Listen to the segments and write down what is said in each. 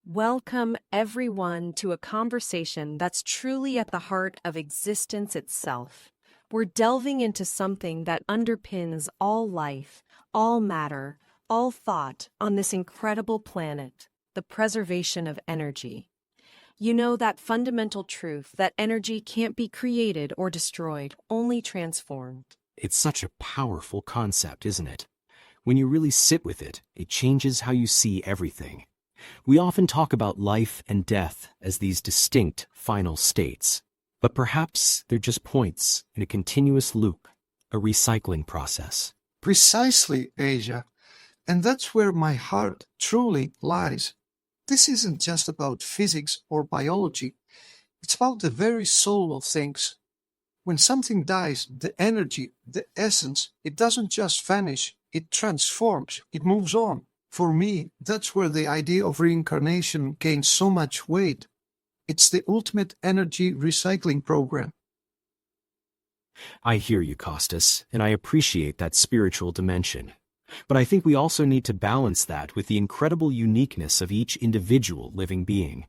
Welcome, everyone, to a conversation that's truly at the heart of existence itself. We're delving into something that underpins all life, all matter, all thought on this incredible planet, the preservation of energy. You know that fundamental truth that energy can't be created or destroyed, only transformed. It's such a powerful concept, isn't it? When you really sit with it, it changes how you see everything. We often talk about life and death as these distinct, final states. But perhaps they're just points in a continuous loop, a recycling process. Precisely, Asia. And that's where my heart truly lies. This isn't just about physics or biology. It's about the very soul of things. When something dies, the energy, the essence, it doesn't just vanish, it transforms, it moves on. For me, that's where the idea of reincarnation gains so much weight. It's the ultimate energy recycling program. I hear you, Costas, and I appreciate that spiritual dimension. But I think we also need to balance that with the incredible uniqueness of each individual living being.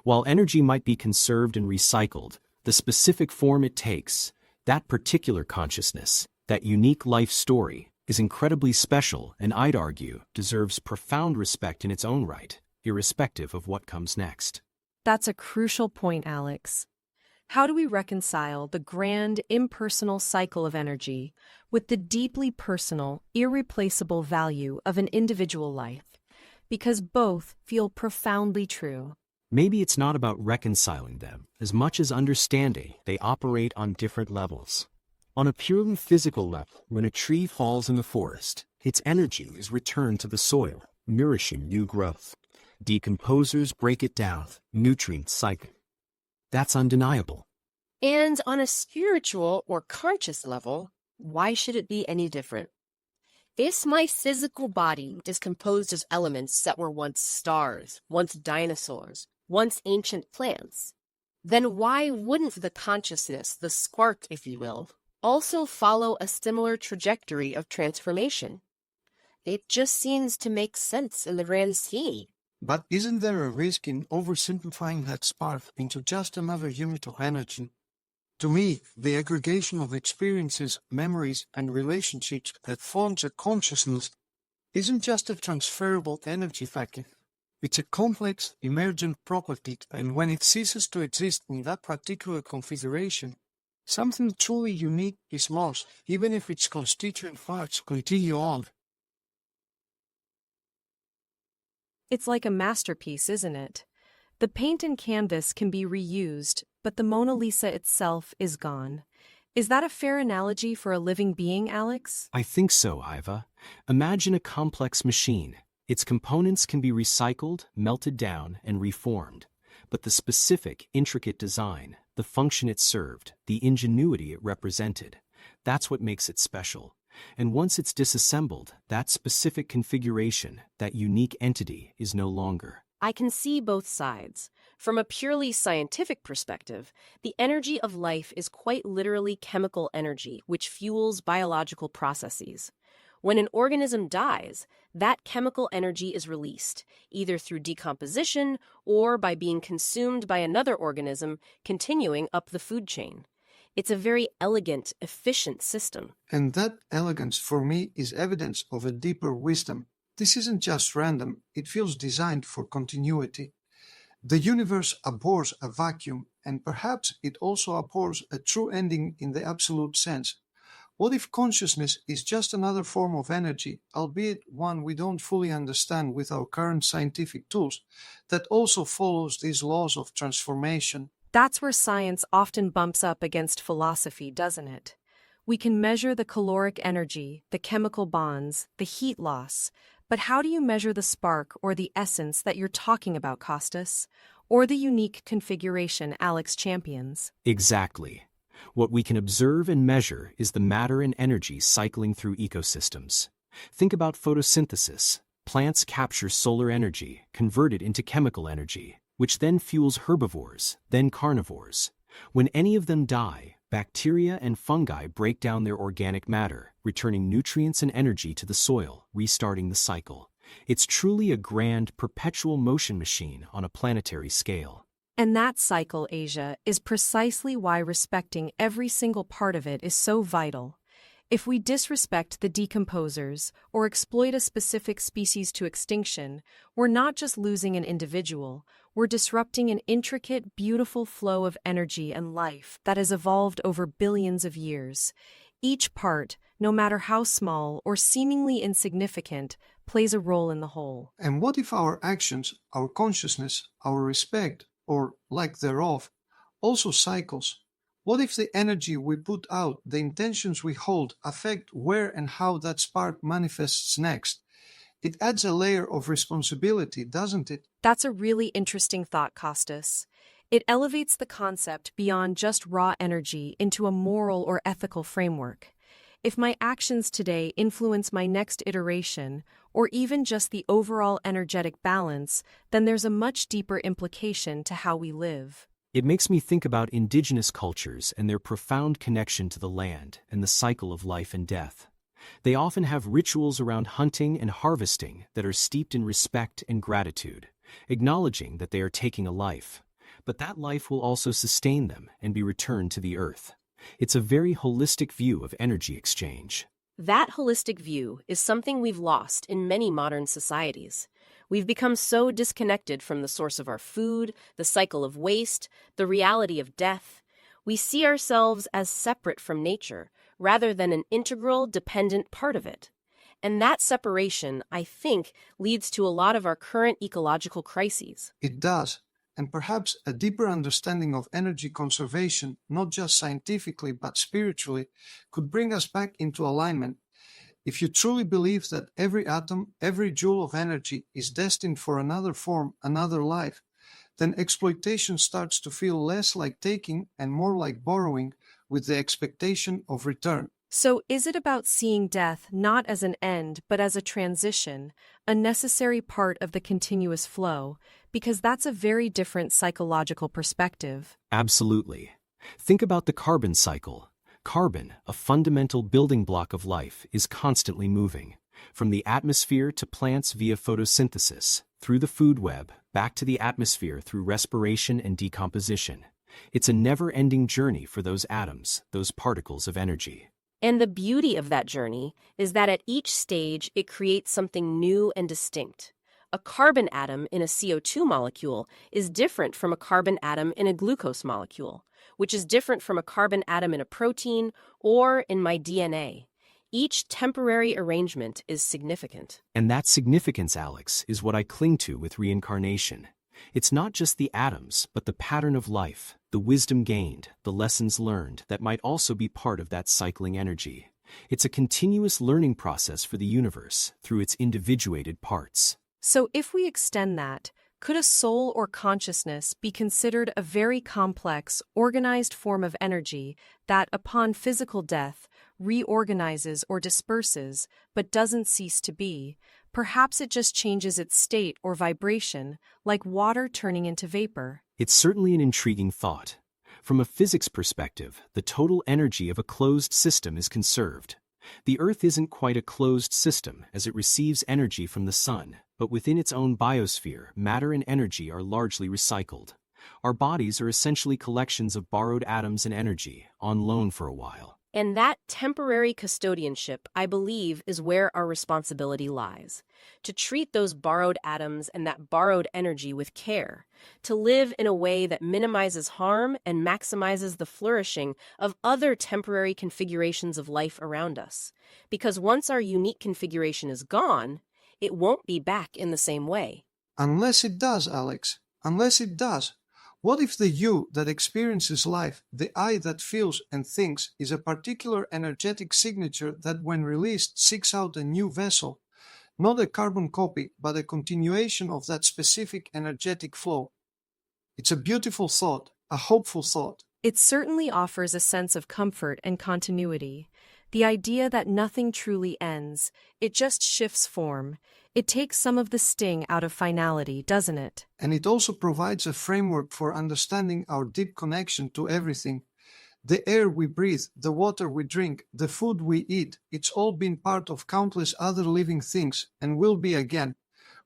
While energy might be conserved and recycled, the specific form it takes, that particular consciousness, that unique life story, is incredibly special and I'd argue deserves profound respect in its own right, irrespective of what comes next. That's a crucial point, Alex. How do we reconcile the grand, impersonal cycle of energy with the deeply personal, irreplaceable value of an individual life? Because both feel profoundly true. Maybe it's not about reconciling them as much as understanding they operate on different levels. On a purely physical level, when a tree falls in the forest, its energy is returned to the soil, nourishing new growth. Decomposers break it down, nutrients cycle. That's undeniable. And on a spiritual or conscious level, why should it be any different? If my physical body is composed of elements that were once stars, once dinosaurs, once ancient plants, then why wouldn't the consciousness, the spark, if you will, also follow a similar trajectory of transformation? It just seems to make sense in the grand scheme. But isn't there a risk in oversimplifying that spark into just another unit of energy? To me, the aggregation of experiences, memories, and relationships that forms a consciousness isn't just a transferable energy factor. It's a complex, emergent property, and when it ceases to exist in that particular configuration, something truly unique is lost, even if its constituent parts continue on. It's like a masterpiece, isn't it? The paint and canvas can be reused, but the Mona Lisa itself is gone. Is that a fair analogy for a living being, Alex? I think so, Iva. Imagine a complex machine. Its components can be recycled, melted down, and reformed. But the specific, intricate design, the function it served, the ingenuity it represented, that's what makes it special. And once it's disassembled, that specific configuration, that unique entity, is no longer. I can see both sides. From a purely scientific perspective, the energy of life is quite literally chemical energy, which fuels biological processes. When an organism dies, that chemical energy is released, either through decomposition or by being consumed by another organism, continuing up the food chain. It's a very elegant, efficient system. And that elegance, for me, is evidence of a deeper wisdom. This isn't just random, it feels designed for continuity. The universe abhors a vacuum, and perhaps it also abhors a true ending in the absolute sense. What if consciousness is just another form of energy, albeit one we don't fully understand with our current scientific tools, that also follows these laws of transformation? That's where science often bumps up against philosophy, doesn't it? We can measure the caloric energy, the chemical bonds, the heat loss, but how do you measure the spark or the essence that you're talking about, Costas? Or the unique configuration Alex champions? Exactly. What we can observe and measure is the matter and energy cycling through ecosystems. Think about photosynthesis. Plants capture solar energy, convert it into chemical energy, which then fuels herbivores, then carnivores. When any of them die, bacteria and fungi break down their organic matter, returning nutrients and energy to the soil, restarting the cycle. It's truly a grand, perpetual motion machine on a planetary scale. And that cycle, Asia, is precisely why respecting every single part of it is so vital. If we disrespect the decomposers or exploit a specific species to extinction, we're not just losing an individual, we're disrupting an intricate, beautiful flow of energy and life that has evolved over billions of years. Each part, no matter how small or seemingly insignificant, plays a role in the whole. And what if our actions, our consciousness, our respect, or lack thereof, also cycles? What if the energy we put out, the intentions we hold, affect where and how that spark manifests next? It adds a layer of responsibility, doesn't it? That's a really interesting thought, Costas. It elevates the concept beyond just raw energy into a moral or ethical framework. If my actions today influence my next iteration, or even just the overall energetic balance, then there's a much deeper implication to how we live. It makes me think about indigenous cultures and their profound connection to the land and the cycle of life and death. They often have rituals around hunting and harvesting that are steeped in respect and gratitude, acknowledging that they are taking a life. But that life will also sustain them and be returned to the earth. It's a very holistic view of energy exchange. That holistic view is something we've lost in many modern societies. We've become so disconnected from the source of our food, the cycle of waste, the reality of death. We see ourselves as separate from nature, rather than an integral, dependent part of it. And that separation, I think, leads to a lot of our current ecological crises. It does. And perhaps a deeper understanding of energy conservation, not just scientifically but spiritually, could bring us back into alignment. If you truly believe that every atom, every joule of energy is destined for another form, another life, then exploitation starts to feel less like taking and more like borrowing with the expectation of return. So is it about seeing death not as an end but as a transition, a necessary part of the continuous flow? Because that's a very different psychological perspective. Absolutely. Think about the carbon cycle. Carbon, a fundamental building block of life, is constantly moving. From the atmosphere to plants via photosynthesis, through the food web, back to the atmosphere through respiration and decomposition. It's a never-ending journey for those atoms, those particles of energy. And the beauty of that journey is that at each stage it creates something new and distinct. A carbon atom in a CO2 molecule is different from a carbon atom in a glucose molecule, which is different from a carbon atom in a protein or in my DNA. Each temporary arrangement is significant. And that significance, Alex, is what I cling to with reincarnation. It's not just the atoms, but the pattern of life, the wisdom gained, the lessons learned that might also be part of that cycling energy. It's a continuous learning process for the universe through its individuated parts. So if we extend that, could a soul or consciousness be considered a very complex, organized form of energy that, upon physical death, reorganizes or disperses, but doesn't cease to be? Perhaps it just changes its state or vibration, like water turning into vapor. It's certainly an intriguing thought. From a physics perspective, the total energy of a closed system is conserved. The Earth isn't quite a closed system as it receives energy from the sun, but within its own biosphere, matter and energy are largely recycled. Our bodies are essentially collections of borrowed atoms and energy, on loan for a while. And that temporary custodianship, I believe, is where our responsibility lies. To treat those borrowed atoms and that borrowed energy with care. To live in a way that minimizes harm and maximizes the flourishing of other temporary configurations of life around us. Because once our unique configuration is gone, it won't be back in the same way. Unless it does, Alex. Unless it does. What if the you that experiences life, the I that feels and thinks, is a particular energetic signature that when released seeks out a new vessel? Not a carbon copy, but a continuation of that specific energetic flow. It's a beautiful thought, a hopeful thought. It certainly offers a sense of comfort and continuity. The idea that nothing truly ends, it just shifts form. It takes some of the sting out of finality, doesn't it? And it also provides a framework for understanding our deep connection to everything. The air we breathe, the water we drink, the food we eat, it's all been part of countless other living things and will be again.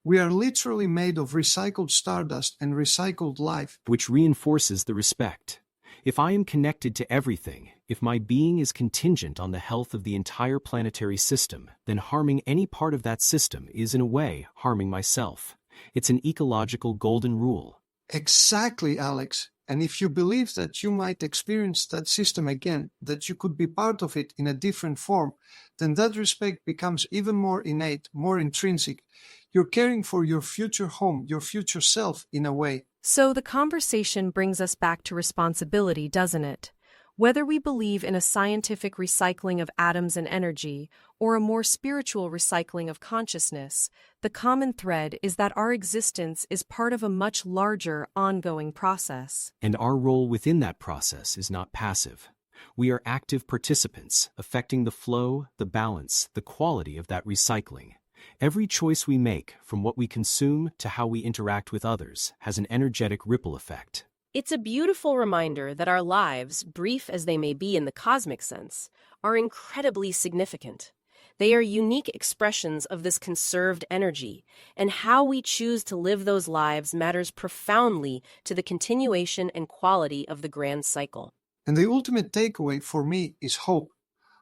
We are literally made of recycled stardust and recycled life. which reinforces the respect. If I am connected to everything, if my being is contingent on the health of the entire planetary system, then harming any part of that system is in a way harming myself. It's an ecological golden rule. Exactly, Alex. And if you believe that you might experience that system again, that you could be part of it in a different form, then that respect becomes even more innate, more intrinsic. You're caring for your future home, your future self, in a way. So the conversation brings us back to responsibility, doesn't it? Whether we believe in a scientific recycling of atoms and energy, or a more spiritual recycling of consciousness, the common thread is that our existence is part of a much larger, ongoing process. And our role within that process is not passive. We are active participants, affecting the flow, the balance, the quality of that recycling. Every choice we make, from what we consume to how we interact with others, has an energetic ripple effect. It's a beautiful reminder that our lives, brief as they may be in the cosmic sense, are incredibly significant. They are unique expressions of this conserved energy, and how we choose to live those lives matters profoundly to the continuation and quality of the grand cycle. And the ultimate takeaway for me is hope.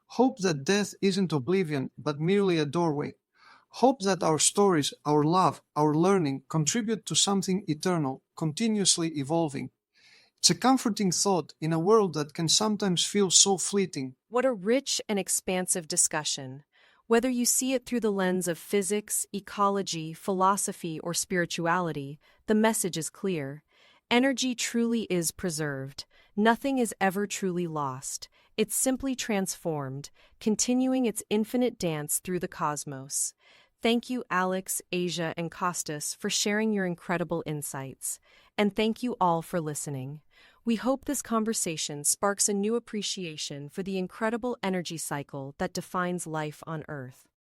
Hope that death isn't oblivion, but merely a doorway. Hope that our stories, our love, our learning contribute to something eternal, continuously evolving. It's a comforting thought in a world that can sometimes feel so fleeting. What a rich and expansive discussion. Whether you see it through the lens of physics, ecology, philosophy, or spirituality, the message is clear. Energy truly is preserved. Nothing is ever truly lost. It's simply transformed, continuing its infinite dance through the cosmos. Thank you, Alex, Asia, and Costas, for sharing your incredible insights. And thank you all for listening. We hope this conversation sparks a new appreciation for the incredible energy cycle that defines life on Earth.